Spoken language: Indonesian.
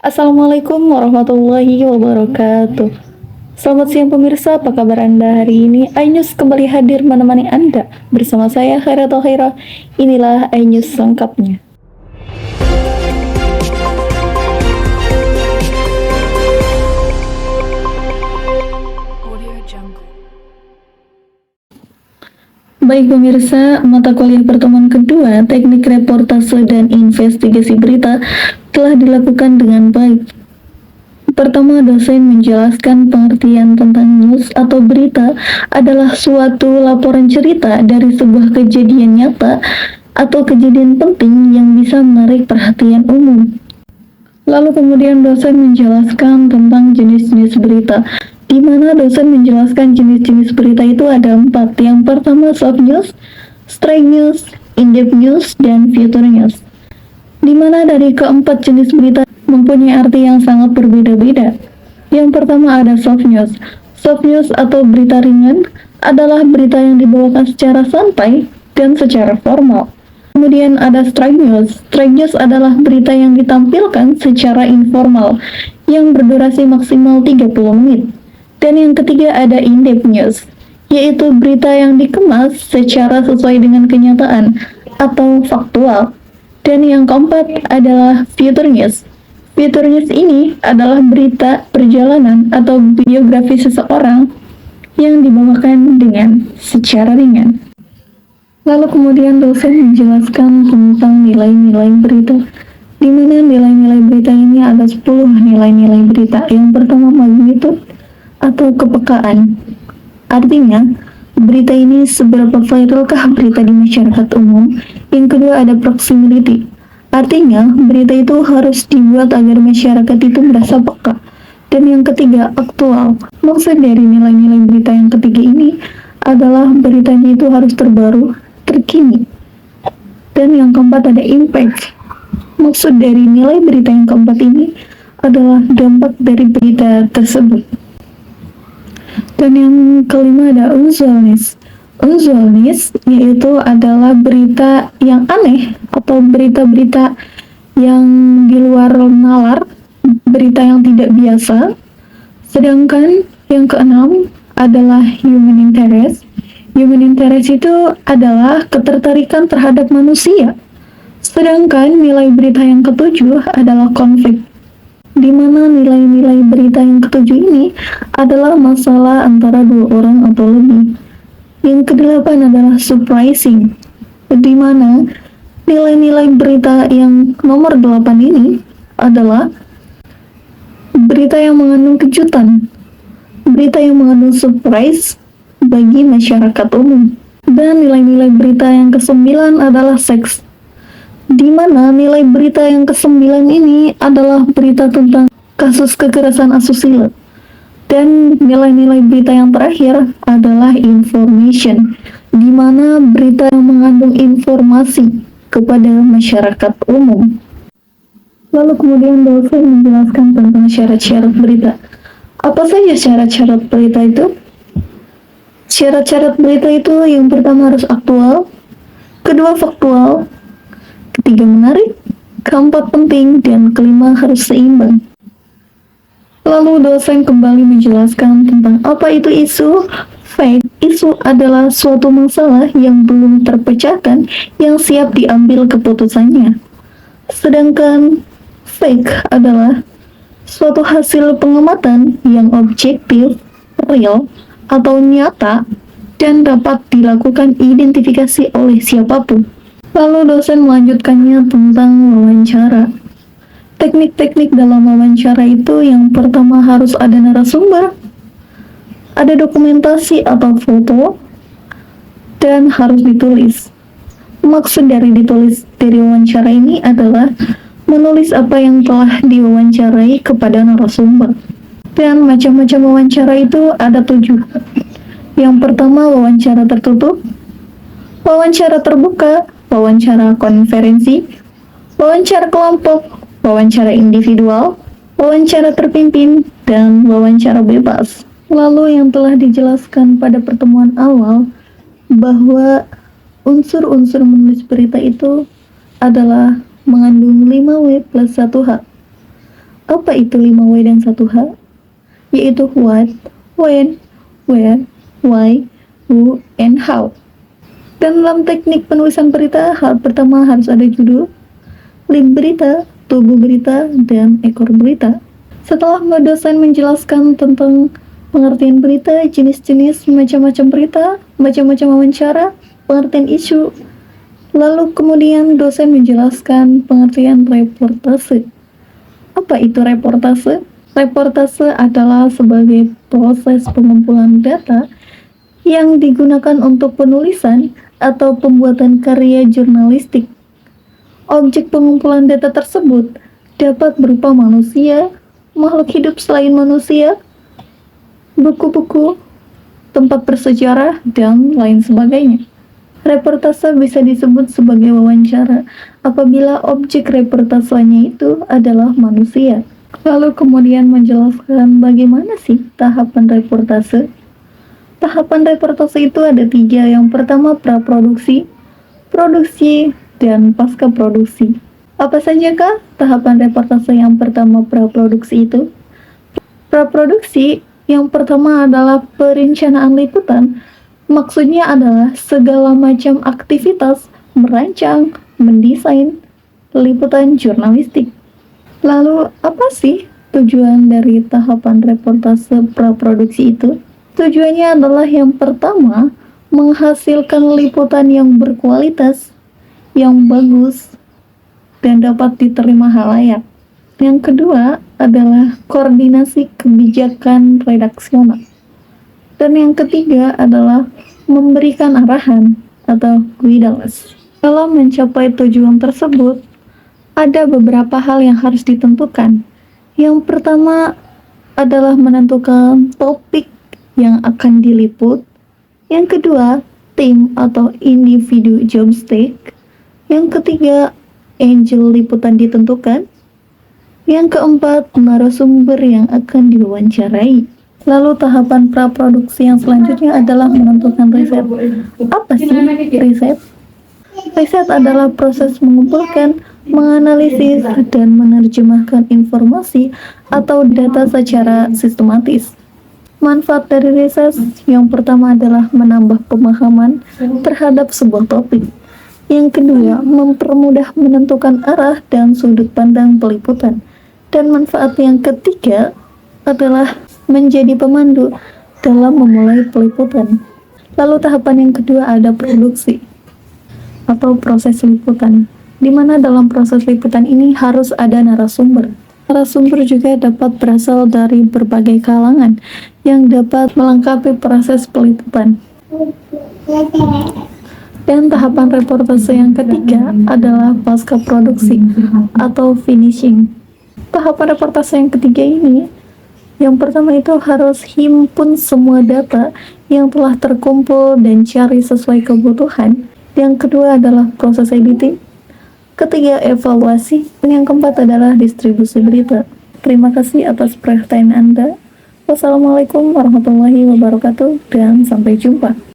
Assalamualaikum warahmatullahi wabarakatuh. Selamat siang pemirsa, apa kabar Anda hari ini? iNews kembali hadir menemani Anda. Bersama saya Khairatul Khairah. Inilah iNews lengkapnya. Baik pemirsa, mata kuliah pertemuan kedua Teknik Reportase dan Investigasi Berita telah dilakukan dengan baik. Pertama, dosen menjelaskan pengertian tentang news atau berita adalah suatu laporan cerita dari sebuah kejadian nyata atau kejadian penting yang bisa menarik perhatian umum. Lalu kemudian dosen menjelaskan tentang jenis-jenis berita, di mana dosen menjelaskan jenis-jenis berita itu ada 4. Yang pertama soft news, straight news, in-depth news, dan future news. Di mana dari keempat jenis berita mempunyai arti yang sangat berbeda-beda. Yang pertama ada soft news. Soft news atau berita ringan adalah berita yang dibawakan secara santai dan secara formal. Kemudian ada straight news. Straight news adalah berita yang ditampilkan secara informal yang berdurasi maksimal 30 menit. Dan yang ketiga ada in-depth news, yaitu berita yang dikemas secara sesuai dengan kenyataan atau faktual. Dan yang keempat adalah future news. Future news ini adalah berita perjalanan atau biografi seseorang yang dibawakan dengan secara ringan. Lalu kemudian dosen menjelaskan tentang nilai-nilai berita, di mana nilai-nilai berita ini ada 10 nilai-nilai berita. Yang pertama magnitude atau kepekaan. Artinya, berita ini seberapa viralkah berita di masyarakat umum. Yang kedua ada proximity. Artinya, berita itu harus dibuat agar masyarakat itu merasa peka. Dan yang ketiga, aktual. Maksud dari nilai-nilai berita yang ketiga ini adalah beritanya itu harus terbaru, terkini. Dan yang keempat ada impact. Maksud dari nilai berita yang keempat ini adalah dampak dari berita tersebut. Dan yang kelima ada unusualness. Unusualness yaitu adalah berita yang aneh atau berita-berita yang di luar nalar, berita yang tidak biasa. Sedangkan yang keenam adalah human interest. Human interest itu adalah ketertarikan terhadap manusia. Sedangkan nilai berita yang ketujuh adalah konflik, di mana nilai-nilai berita yang ketujuh ini adalah masalah antara dua orang atau lebih. Yang kedelapan adalah surprising, di mana nilai-nilai berita yang nomor 8 ini adalah berita yang mengandung kejutan, berita yang mengandung surprise bagi masyarakat umum. Dan nilai-nilai berita yang ke-9 adalah seks, di mana nilai berita yang ke-9 ini adalah berita tentang kasus kekerasan asusila. Dan nilai-nilai berita yang terakhir adalah information, di mana berita yang mengandung informasi kepada masyarakat umum. Lalu kemudian dosen menjelaskan tentang syarat-syarat berita. Apa saja syarat-syarat berita itu? Syarat-syarat berita itu yang pertama harus aktual, kedua faktual, ketiga menarik, keempat penting, dan kelima harus seimbang. Lalu dosen kembali menjelaskan tentang apa itu isu. Fact, isu adalah suatu masalah yang belum terpecahkan yang siap diambil keputusannya. Sedangkan fake adalah suatu hasil pengamatan yang objektif, real, atau nyata, dan dapat dilakukan identifikasi oleh siapapun. Lalu dosen melanjutkannya tentang wawancara. Teknik-teknik dalam wawancara itu yang pertama harus ada narasumber, ada dokumentasi atau foto, dan harus ditulis. Maksud dari ditulis dari wawancara ini adalah menulis apa yang telah diwawancarai kepada narasumber. Dan macam-macam wawancara itu ada 7. Yang pertama wawancara tertutup, wawancara terbuka, wawancara konferensi, wawancara kelompok, wawancara individual, wawancara terpimpin, dan wawancara bebas. Lalu yang telah dijelaskan pada pertemuan awal bahwa unsur-unsur menulis berita itu adalah mengandung 5W plus 1H. Apa itu 5W dan 1H? Yaitu what, when, where, why, who, and how. Dan dalam teknik penulisan berita, hal pertama harus ada judul, link berita, tubuh berita, dan ekor berita. Setelah dosen menjelaskan tentang pengertian berita, jenis-jenis macam-macam berita, macam-macam wawancara, pengertian isu, lalu kemudian dosen menjelaskan pengertian reportase. Apa itu reportase? Reportase adalah sebagai proses pengumpulan data yang digunakan untuk penulisan atau pembuatan karya jurnalistik. Objek pengumpulan data tersebut dapat berupa manusia, makhluk hidup selain manusia, buku-buku, tempat bersejarah, dan lain sebagainya. Reportase bisa disebut sebagai wawancara apabila objek reportasenya itu adalah manusia. Lalu kemudian menjelaskan bagaimana sih tahapan reportase. Tahapan reportase itu ada 3. Yang pertama praproduksi, produksi, dan pasca produksi. Apa sajakah tahapan reportase yang pertama praproduksi itu? Praproduksi yang pertama adalah perencanaan liputan. Maksudnya adalah segala macam aktivitas merancang, mendesain liputan jurnalistik. Lalu apa sih tujuan dari tahapan reportase praproduksi itu? Tujuannya adalah yang pertama, menghasilkan liputan yang berkualitas, yang bagus, dan dapat diterima halayak. Yang kedua adalah koordinasi kebijakan redaksional. Dan yang ketiga adalah memberikan arahan atau guidance. Dalam mencapai tujuan tersebut, ada beberapa hal yang harus ditentukan. Yang pertama adalah menentukan topik yang akan diliput. Yang kedua, tim atau individu job stake. Yang ketiga, angle liputan ditentukan. Yang keempat, narasumber yang akan diwawancarai. Lalu tahapan praproduksi yang selanjutnya adalah menentukan riset. Apa sih riset? Riset adalah proses mengumpulkan, menganalisis, dan menerjemahkan informasi atau data secara sistematis. Manfaat dari riset yang pertama adalah menambah pemahaman terhadap sebuah topik. Yang kedua, mempermudah menentukan arah dan sudut pandang peliputan. Dan manfaat yang ketiga adalah menjadi pemandu dalam memulai peliputan. Lalu tahapan yang kedua ada produksi atau proses liputan, di mana dalam proses liputan ini harus ada narasumber. Narasumber juga dapat berasal dari berbagai kalangan yang dapat melengkapi proses peliputan. Dan tahapan reportase yang ketiga adalah pasca produksi atau finishing. Tahapan reportase yang ketiga ini, yang pertama itu harus himpun semua data yang telah terkumpul dan cari sesuai kebutuhan. Yang kedua adalah proses editing. Ketiga, evaluasi. Dan yang keempat adalah distribusi berita. Terima kasih atas perhatian Anda. Wassalamualaikum warahmatullahi wabarakatuh dan sampai jumpa.